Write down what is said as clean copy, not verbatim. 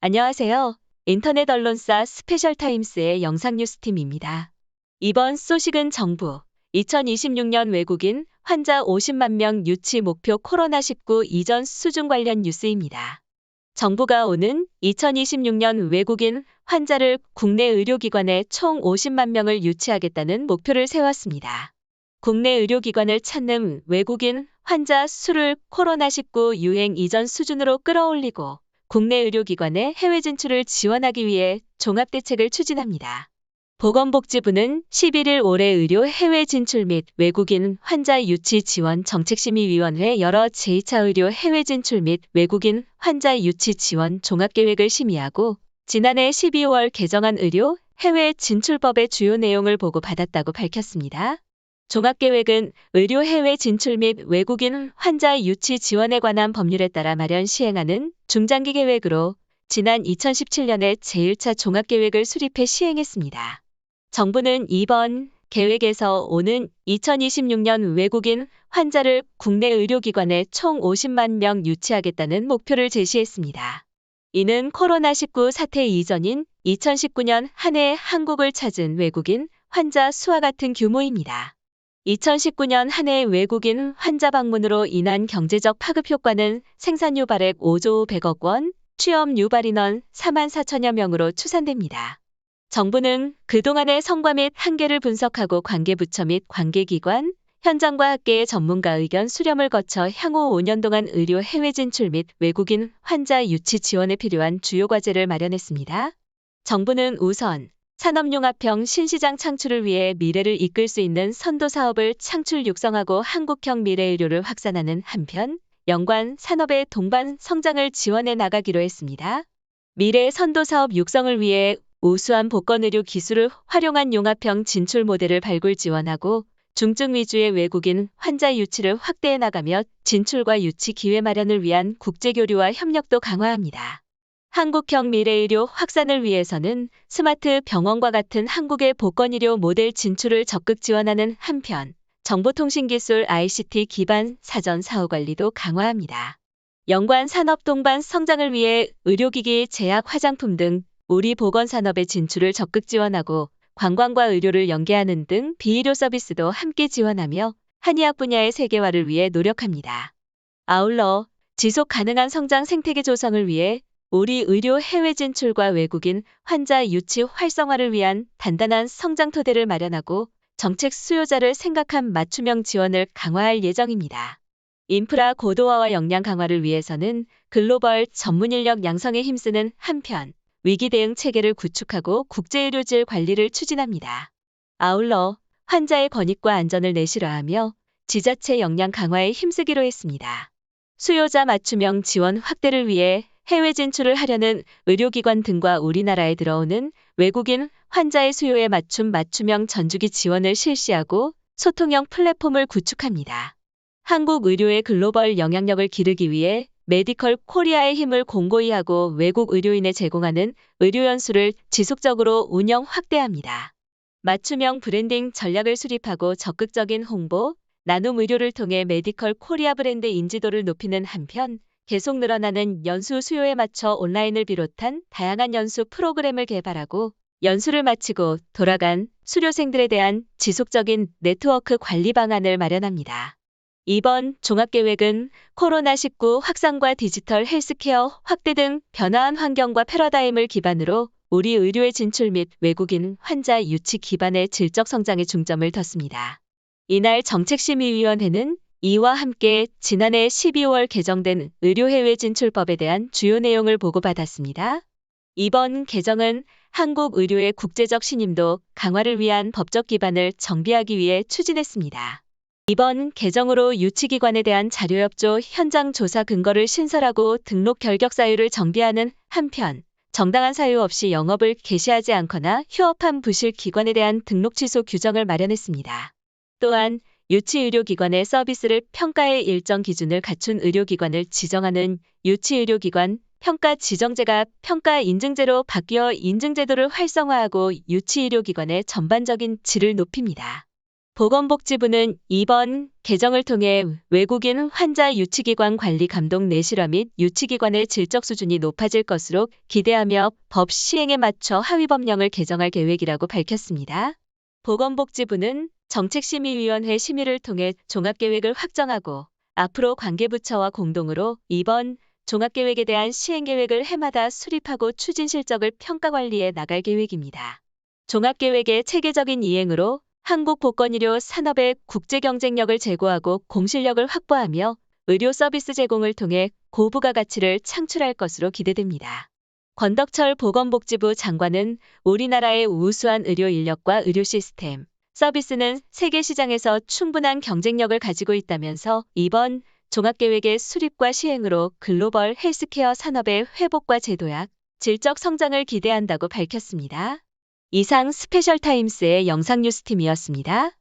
안녕하세요. 인터넷 언론사 스페셜타임스의 영상뉴스팀입니다. 이번 소식은 정부 2026년 외국인 환자 50만 명 유치 목표 코로나19 이전 수준 관련 뉴스입니다. 정부가 오는 2026년 외국인 환자를 국내 의료기관에 총 50만 명을 유치하겠다는 목표를 세웠습니다. 국내 의료기관을 찾는 외국인 환자 수를 코로나19 유행 이전 수준으로 끌어올리고 국내 의료기관의 해외 진출을 지원하기 위해 종합대책을 추진합니다. 보건복지부는 11일 올해 의료 해외 진출 및 외국인 환자 유치 지원 정책심의위원회 여러 제2차 의료 해외 진출 및 외국인 환자 유치 지원 종합계획을 심의하고 지난해 12월 개정한 의료 해외 진출법의 주요 내용을 보고받았다고 밝혔습니다. 종합계획은 의료 해외 진출 및 외국인 환자 유치 지원에 관한 법률에 따라 마련 시행하는 중장기 계획으로 지난 2017년에 제1차 종합계획을 수립해 시행했습니다. 정부는 이번 계획에서 오는 2026년 외국인 환자를 국내 의료기관에 총 50만 명 유치하겠다는 목표를 제시했습니다. 이는 코로나19 사태 이전인 2019년 한 해 한국을 찾은 외국인 환자 수와 같은 규모입니다. 2019년 한 해 외국인 환자 방문으로 인한 경제적 파급 효과는 생산 유발액 5조 100억 원, 취업 유발 인원 4만 4천여 명으로 추산됩니다. 정부는 그동안의 성과 및 한계를 분석하고 관계부처 및 관계기관, 현장과 학계의 전문가 의견 수렴을 거쳐 향후 5년 동안 의료 해외 진출 및 외국인 환자 유치 지원에 필요한 주요 과제를 마련했습니다. 정부는 우선 산업융합형 신시장 창출을 위해 미래를 이끌 수 있는 선도 사업을 창출 육성하고 한국형 미래의료를 확산하는 한편 연관 산업의 동반 성장을 지원해 나가기로 했습니다. 미래 선도 사업 육성을 위해 우수한 보건의료 기술을 활용한 융합형 진출 모델을 발굴 지원하고 중증 위주의 외국인 환자 유치를 확대해 나가며 진출과 유치 기회 마련을 위한 국제교류와 협력도 강화합니다. 한국형 미래의료 확산을 위해서는 스마트 병원과 같은 한국의 보건의료 모델 진출을 적극 지원하는 한편 정보통신기술 ICT 기반 사전 사후 관리도 강화합니다. 연관 산업 동반 성장을 위해 의료기기, 제약, 화장품 등 우리 보건산업의 진출을 적극 지원하고 관광과 의료를 연계하는 등 비의료 서비스도 함께 지원하며 한의학 분야의 세계화를 위해 노력합니다. 아울러 지속 가능한 성장 생태계 조성을 위해 우리 의료 해외 진출과 외국인 환자 유치 활성화를 위한 단단한 성장 토대를 마련하고 정책 수요자를 생각한 맞춤형 지원을 강화할 예정입니다. 인프라 고도화와 역량 강화를 위해서는 글로벌 전문 인력 양성에 힘쓰는 한편 위기 대응 체계를 구축하고 국제의료질 관리를 추진합니다. 아울러 환자의 권익과 안전을 내실화하며 지자체 역량 강화에 힘쓰기로 했습니다. 수요자 맞춤형 지원 확대를 위해 해외 진출을 하려는 의료기관 등과 우리나라에 들어오는 외국인 환자의 수요에 맞춘 맞춤형 전주기 지원을 실시하고 소통형 플랫폼을 구축합니다. 한국 의료의 글로벌 영향력을 기르기 위해 메디컬 코리아의 힘을 공고히 하고 외국 의료인에 제공하는 의료연수를 지속적으로 운영 확대합니다. 맞춤형 브랜딩 전략을 수립하고 적극적인 홍보, 나눔 의료를 통해 메디컬 코리아 브랜드 인지도를 높이는 한편 계속 늘어나는 연수 수요에 맞춰 온라인을 비롯한 다양한 연수 프로그램을 개발하고 연수를 마치고 돌아간 수료생들에 대한 지속적인 네트워크 관리 방안을 마련합니다. 이번 종합계획은 코로나19 확산과 디지털 헬스케어 확대 등 변화한 환경과 패러다임을 기반으로 우리 의료의 진출 및 외국인 환자 유치 기반의 질적 성장에 중점을 뒀습니다. 이날 정책심의위원회는 이와 함께 지난해 12월 개정된 의료해외 진출법에 대한 주요 내용을 보고받았습니다. 이번 개정은 한국 의료의 국제적 신임도 강화를 위한 법적 기반을 정비하기 위해 추진했습니다. 이번 개정으로 유치기관에 대한 자료협조 현장 조사 근거를 신설하고 등록 결격 사유를 정비하는 한편 정당한 사유 없이 영업을 개시하지 않거나 휴업한 부실 기관에 대한 등록 취소 규정을 마련했습니다. 또한 유치의료기관의 서비스를 평가의 일정 기준을 갖춘 의료기관을 지정하는 유치의료기관 평가 지정제가 평가 인증제로 바뀌어 인증제도를 활성화하고 유치의료기관의 전반적인 질을 높입니다. 보건복지부는 이번 개정을 통해 외국인 환자 유치기관 관리 감독 내실화 및 유치기관의 질적 수준이 높아질 것으로 기대하며 법 시행에 맞춰 하위법령을 개정할 계획이라고 밝혔습니다. 보건복지부는 정책심의위원회 심의를 통해 종합계획을 확정하고 앞으로 관계부처와 공동으로 이번 종합계획에 대한 시행계획을 해마다 수립하고 추진 실적을 평가관리해 나갈 계획입니다. 종합계획의 체계적인 이행으로 한국 보건의료 산업의 국제 경쟁력을 제고하고 공실력을 확보하며 의료 서비스 제공을 통해 고부가 가치를 창출할 것으로 기대됩니다. 권덕철 보건복지부 장관은 우리나라의 우수한 의료 인력과 의료 시스템, 서비스는 세계 시장에서 충분한 경쟁력을 가지고 있다면서 이번 종합계획의 수립과 시행으로 글로벌 헬스케어 산업의 회복과 재도약, 질적 성장을 기대한다고 밝혔습니다. 이상 스페셜타임스의 영상뉴스팀이었습니다.